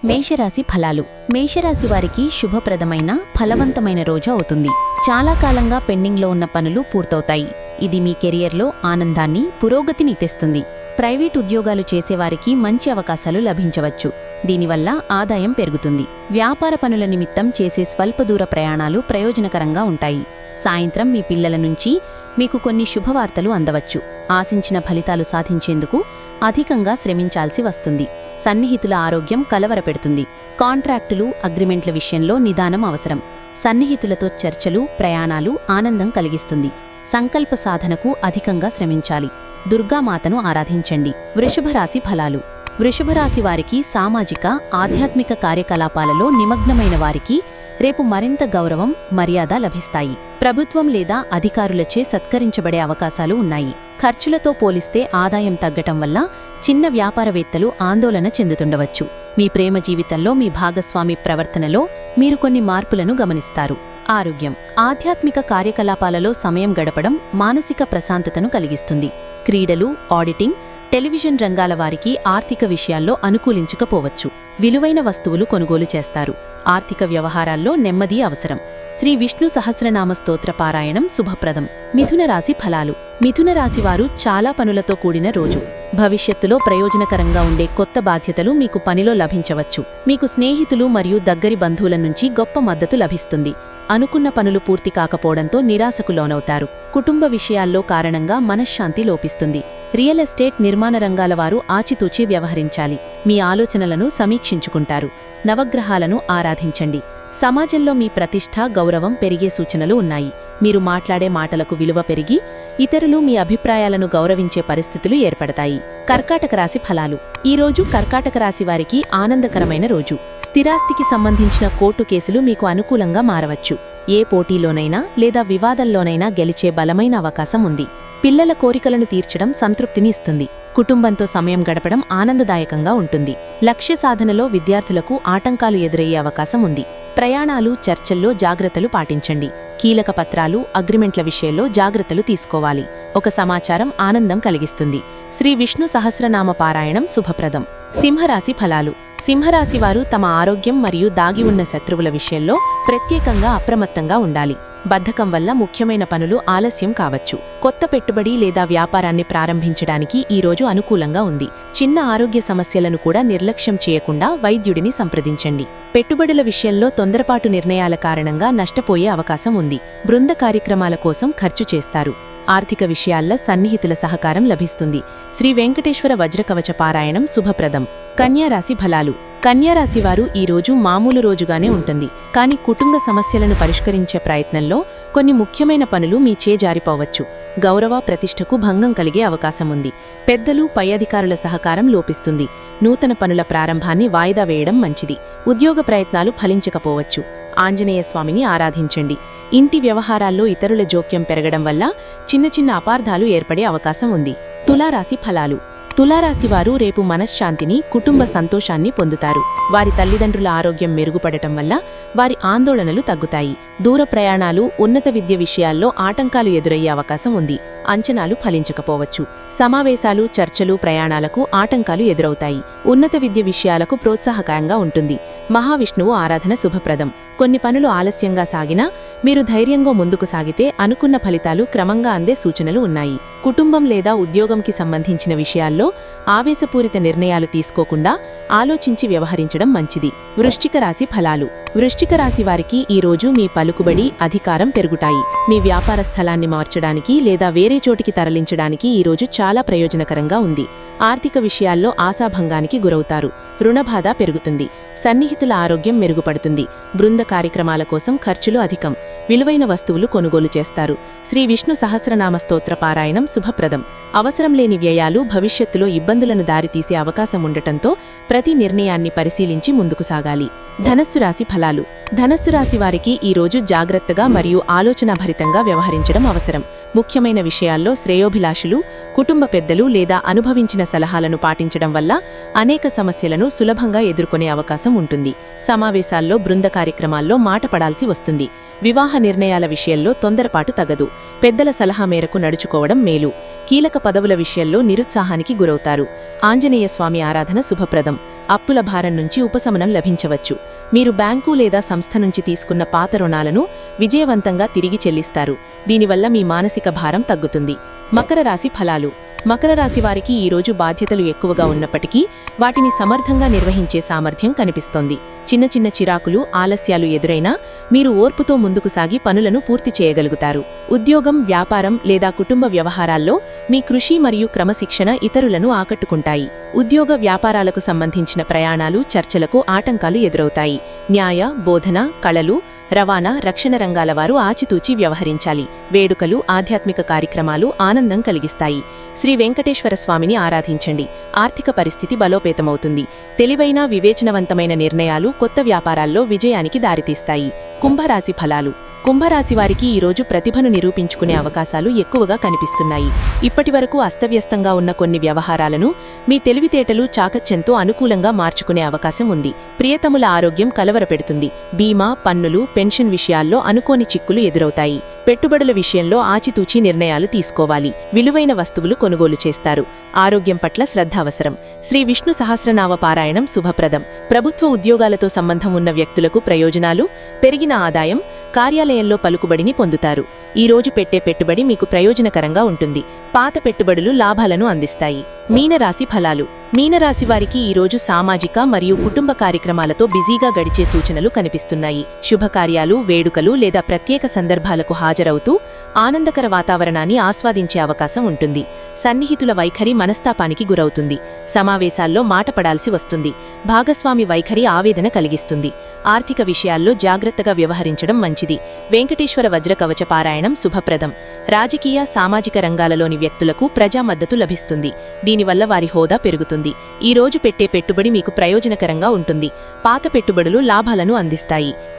మేషరాశి ఫలాలు. మేషరాశి వారికి శుభప్రదమైన ఫలవంతమైన రోజు అవుతుంది. చాలా కాలంగా పెండింగ్లో ఉన్న పనులు పూర్తవుతాయి. ఇది మీ కెరియర్లో ఆనందాన్ని, పురోగతిని తెస్తుంది. ప్రైవేట్ ఉద్యోగాలు చేసేవారికి మంచి అవకాశాలు లభించవచ్చు. దీనివల్ల ఆదాయం పెరుగుతుంది. వ్యాపార పనుల నిమిత్తం చేసే స్వల్పదూర ప్రయాణాలు ప్రయోజనకరంగా ఉంటాయి. సాయంత్రం మీ పిల్లల నుంచి మీకు కొన్ని శుభవార్తలు అందవచ్చు. ఆశించిన ఫలితాలు సాధించేందుకు అధికంగా శ్రమించాల్సి వస్తుంది. సన్నిహితుల ఆరోగ్యం కలవరపెడుతుంది. కాంట్రాక్టులు, అగ్రిమెంట్ల విషయంలో నిదానం అవసరం. సన్నిహితులతో చర్చలు, ప్రయాణాలు ఆనందం కలిగిస్తుంది. సంకల్ప సాధనకు అధికంగా శ్రమించాలి. దుర్గామాతను ఆరాధించండి. వృషభరాశి ఫలాలు. వృషభరాశి వారికి సామాజిక, ఆధ్యాత్మిక కార్యకలాపాలలో నిమగ్నమైన వారికి రేపు మరింత గౌరవం, మర్యాద లభిస్తాయి. ప్రభుత్వం లేదా అధికారులచే సత్కరించబడే అవకాశాలు ఉన్నాయి. ఖర్చులతో పోలిస్తే ఆదాయం తగ్గటం వల్ల చిన్న వ్యాపారవేత్తలు ఆందోళన చెందుతుండవచ్చు. మీ ప్రేమ జీవితంలో మీ భాగస్వామి ప్రవర్తనలో మీరు కొన్ని మార్పులను గమనిస్తారు. ఆరోగ్యం. ఆధ్యాత్మిక కార్యకలాపాలలో సమయం గడపడం మానసిక ప్రశాంతతను కలిగిస్తుంది. క్రీడలు, ఆడిటింగ్, టెలివిజన్ రంగాల వారికి ఆర్థిక విషయాల్లో అనుకూలించకపోవచ్చు. విలువైన వస్తువులు కొనుగోలు చేస్తారు. ఆర్థిక వ్యవహారాల్లో నెమ్మది అవసరం. శ్రీ విష్ణు సహస్రనామ స్తోత్ర పారాయణం శుభప్రదం. మిథున రాశి ఫలాలు. మిథున రాశివారు చాలా పనులతో కూడిన రోజు. భవిష్యత్తులో ప్రయోజనకరంగా ఉండే కొత్త బాధ్యతలు మీకు పనిలో లభించవచ్చు. మీకు స్నేహితులు మరియు దగ్గరి బంధువుల నుంచి గొప్ప మద్దతు లభిస్తుంది. అనుకున్న పనులు పూర్తి కాకపోవడంతో నిరాశకు లోనవుతారు. కుటుంబ విషయాల్లో కారణంగా మనశ్శాంతి లోపిస్తుంది. రియల్ ఎస్టేట్, నిర్మాణ రంగాల వారు ఆచితూచి వ్యవహరించాలి. మీ ఆలోచనలను సమీక్షించుకుంటారు. నవగ్రహాలను ఆరాధించండి. సమాజంలో మీ ప్రతిష్ఠ, గౌరవం పెరిగే సూచనలు ఉన్నాయి. మీరు మాట్లాడే మాటలకు విలువ పెరిగి ఇతరులు మీ అభిప్రాయాలను గౌరవించే పరిస్థితులు ఏర్పడతాయి. కర్కాటక రాశి ఫలాలు. ఈరోజు కర్కాటక రాశి వారికి ఆనందకరమైన రోజు. స్థిరాస్తికి సంబంధించిన కోర్టు కేసులు మీకు అనుకూలంగా మారవచ్చు. ఏ పోటీలోనైనా లేదా వివాదంలోనైనా గెలిచే బలమైన అవకాశం ఉంది. పిల్లల కోరికలను తీర్చడం సంతృప్తిని ఇస్తుంది. కుటుంబంతో సమయం గడపడం ఆనందదాయకంగా ఉంటుంది. లక్ష్య సాధనలో విద్యార్థులకు ఆటంకాలు ఎదురయ్యే అవకాశం ఉంది. ప్రయాణాలు, చర్చల్లో జాగ్రత్తలు పాటించండి. కీలక పత్రాలు, అగ్రిమెంట్ల విషయంలో జాగ్రత్తలు తీసుకోవాలి. ఒక సమాచారం ఆనందం కలిగిస్తుంది. శ్రీ విష్ణు సహస్రనామ పారాయణం శుభప్రదం. సింహరాశి ఫలాలు. సింహరాశివారు తమ ఆరోగ్యం మరియు దాగి ఉన్న శత్రువుల విషయంలో ప్రత్యేకంగా అప్రమత్తంగా ఉండాలి. బద్ధకం వల్ల ముఖ్యమైన పనులు ఆలస్యం కావచ్చు. కొత్త పెట్టుబడి లేదా వ్యాపారాన్ని ప్రారంభించడానికి ఈరోజు అనుకూలంగా ఉంది. చిన్న ఆరోగ్య సమస్యలను కూడా నిర్లక్ష్యం చేయకుండా వైద్యుడిని సంప్రదించండి. పెట్టుబడుల విషయంలో తొందరపాటు నిర్ణయాల కారణంగా నష్టపోయే అవకాశం ఉంది. బృంద కార్యక్రమాల కోసం ఖర్చు చేస్తారు. ఆర్థిక విషయాల్లో సన్నిహితుల సహకారం లభిస్తుంది. శ్రీ వెంకటేశ్వర వజ్రకవచ పారాయణం శుభప్రదం. కన్యారాశి ఫలాలు. కన్యారాశివారు ఈరోజు మామూలు రోజుగానే ఉంటుంది. కానీ కుటుంబ సమస్యలను పరిష్కరించే ప్రయత్నంలో కొన్ని ముఖ్యమైన పనులు మీ చేజారిపోవచ్చు. గౌరవ ప్రతిష్టకు భంగం కలిగే అవకాశం ఉంది. పెద్దలు, పై అధికారుల సహకారం లోపిస్తుంది. నూతన పనుల ప్రారంభాన్ని వాయిదా వేయడం మంచిది. ఉద్యోగ ప్రయత్నాలు ఫలించకపోవచ్చు. ఆంజనేయ స్వామిని ఆరాధించండి. ఇంటి వ్యవహారాల్లో ఇతరుల జోక్యం పెరగడం వల్ల చిన్న చిన్న అపార్థాలు ఏర్పడే అవకాశం ఉంది. తులారాశి ఫలాలు. తులారాశివారు రేపు మనశ్శాంతిని, కుటుంబ సంతోషాన్ని పొందుతారు. వారి తల్లిదండ్రుల ఆరోగ్యం మెరుగుపడటం వల్ల వారి ఆందోళనలు తగ్గుతాయి. దూర ప్రయాణాలు, ఉన్నత విద్య విషయాల్లో ఆటంకాలు ఎదురయ్యే అవకాశం ఉంది. అంచనాలు ఫలించకపోవచ్చు. సమావేశాలు, చర్చలు, ప్రయాణాలకు ఆటంకాలు ఎదురవుతాయి. ఉన్నత విద్య విషయాలకు ప్రోత్సాహకరంగా ఉంటుంది. మహావిష్ణువు ఆరాధన శుభప్రదం. కొన్ని పనులు ఆలస్యంగా సాగినా మీరు ధైర్యంగా ముందుకు సాగితే అనుకున్న ఫలితాలు క్రమంగా అందే సూచనలు ఉన్నాయి. కుటుంబం లేదా ఉద్యోగంకి సంబంధించిన విషయాల్లో ఆవేశపూరిత నిర్ణయాలు తీసుకోకుండా ఆలోచించి వ్యవహరించడం మంచిది. వృశ్చిక రాశి ఫలాలు. వృశ్చిక రాశి వారికి ఈరోజు మీ పలుకుబడి, అధికారం పెరుగుతాయి. మీ వ్యాపార స్థలాన్ని మార్చడానికి లేదా వేరే చోటికి తరలించడానికి ఈరోజు చాలా ప్రయోజనకరంగా ఉంది. ఆర్థిక విషయాల్లో ఆశాభంగానికి గురవుతారు. రుణబాధ పెరుగుతుంది. సన్నిహితుల ఆరోగ్యం మెరుగుపడుతుంది. బృంద కార్యక్రమాల కోసం ఖర్చులు అధికం. విలువైన వస్తువులు కొనుగోలు చేస్తారు. శ్రీ విష్ణు సహస్రనామ స్తోత్ర పారాయణం శుభప్రదం. అవసరం లేని వ్యయాలు భవిష్యత్తులో ఇబ్బందులను దారితీసే అవకాశం ఉండటంతో ప్రతి నిర్ణయాన్ని పరిశీలించి ముందుకు సాగాలి. ధనస్సు రాశి ఫలాలు. ధనస్సు రాశి వారికి ఈరోజు జాగ్రత్తగా మరియు ఆలోచనాభరితంగా వ్యవహరించడం అవసరం. ముఖ్యమైన విషయాల్లో శ్రేయోభిలాషులు, కుటుంబ పెద్దలు లేదా అనుభవించిన సలహాలను పాటించడం వల్ల అనేక సమస్యలను సులభంగా ఎదుర్కొనే అవకాశం ఉంటుంది. సమావేశాల్లో, బృంద కార్యక్రమాల్లో మాట పడాల్సి వస్తుంది. వివాహ నిర్ణయాల విషయంలో తొందరపాటు తగదు. పెద్దల సలహా మేరకు నడుచుకోవడం మేలు. కీలక పదవుల విషయంలో నిరుత్సాహానికి గురవుతారు. ఆంజనేయ స్వామి ఆరాధన శుభప్రదం. అప్పుల భారం నుంచి ఉపశమనం లభించవచ్చు. మీరు బ్యాంకు లేదా సంస్థ నుంచి తీసుకున్న పాత రుణాలను విజయవంతంగా తిరిగి చెల్లిస్తారు. దీనివల్ల మీ మానసిక భారం తగ్గుతుంది. మకర రాశి ఫలాలు. మకర రాశి వారికి ఈరోజు బాధ్యతలు ఎక్కువగా ఉన్నప్పటికీ వాటిని సమర్థంగా నిర్వహించే సామర్థ్యం కనిపిస్తోంది. చిన్న చిన్న చిరాకులు, ఆలస్యాలు ఎదురైనా మీరు ఓర్పుతో ముందుకు సాగి పనులను పూర్తి చేయగలుగుతారు. ఉద్యోగం, వ్యాపారం లేదా కుటుంబ వ్యవహారాల్లో మీ కృషి మరియు క్రమశిక్షణ ఇతరులను ఆకట్టుకుంటాయి. ఉద్యోగ వ్యాపారాలకు సంబంధించిన ప్రయాణాలు, చర్చలకు ఆటంకాలు ఎదురవుతాయి. న్యాయ, బోధన, కళలు, రవాణా, రక్షణ రంగాల వారు ఆచితూచి వ్యవహరించాలి. వేడుకలు, ఆధ్యాత్మిక కార్యక్రమాలు ఆనందం కలిగిస్తాయి. శ్రీ వెంకటేశ్వర స్వామిని ఆరాధించండి. ఆర్థిక పరిస్థితి బలోపేతమవుతుంది. తెలివైన, వివేచనవంతమైన నిర్ణయాలు కొత్త వ్యాపారాల్లో విజయానికి దారితీస్తాయి. కుంభరాశి ఫలాలు. కుంభరాశి వారికి ఈరోజు ప్రతిభను నిరూపించుకునే అవకాశాలు ఎక్కువగా కనిపిస్తున్నాయి. ఇప్పటివరకు అస్తవ్యస్తంగా ఉన్న కొన్ని వ్యవహారాలను మీ తెలివితేటలు, చాకచ్యంతో అనుకూలంగా మార్చుకునే అవకాశం ఉంది. ప్రియతముల ఆరోగ్యం కలవరపెడుతుంది. బీమా, పన్నులు, పెన్షన్ విషయాల్లో అనుకోని చిక్కులు ఎదురవుతాయి. పెట్టుబడుల విషయంలో ఆచితూచి నిర్ణయాలు తీసుకోవాలి. విలువైన వస్తువులు కొనుగోలు చేస్తారు. ఆరోగ్యం పట్ల శ్రద్ధ అవసరం. శ్రీ విష్ణు సహస్రనామ పారాయణం శుభప్రదం. ప్రభుత్వ ఉద్యోగాలతో సంబంధం ఉన్న వ్యక్తులకు ప్రయోజనాలు, పెరిగిన ఆదాయం, కార్యాలయంలో పలుకుబడిని పొందుతారు. ఈ రోజు పెట్టే పెట్టుబడి మీకు ప్రయోజనకరంగా ఉంటుంది. పాత పెట్టుబడులు లాభాలను అందిస్తాయి. మీనరాశి ఫలాలు. మీనరాశి వారికి ఈరోజు సామాజిక మరియు కుటుంబ కార్యక్రమాలతో బిజీగా గడిచే సూచనలు కనిపిస్తున్నాయి. శుభకార్యాలు, వేడుకలు లేదా ప్రత్యేక సందర్భాలకు హాజరవుతూ ఆనందకర వాతావరణాన్ని ఆస్వాదించే అవకాశం ఉంటుంది. సన్నిహితుల వైఖరి మనస్తాపానికి గురవుతుంది. సమావేశాల్లో మాట పడాల్సి వస్తుంది. భాగస్వామి వైఖరి ఆవేదన కలిగిస్తుంది. ఆర్థిక విషయాల్లో జాగ్రత్తగా వ్యవహరించడం మంచిది. వెంకటేశ్వర వజ్ర కవచ పారాయణం శుభప్రదం. రాజకీయ, సామాజిక రంగాలలోని వ్యక్తులకు ప్రజా మద్దతు లభిస్తుంది. దీనివల్ల వారి హోదా పెరుగుతుంది. ఈ రోజు పెట్టే పెట్టుబడి మీకు ప్రయోజనకరంగా ఉంటుంది. పాత పెట్టుబడులు లాభాలను అందిస్తాయి.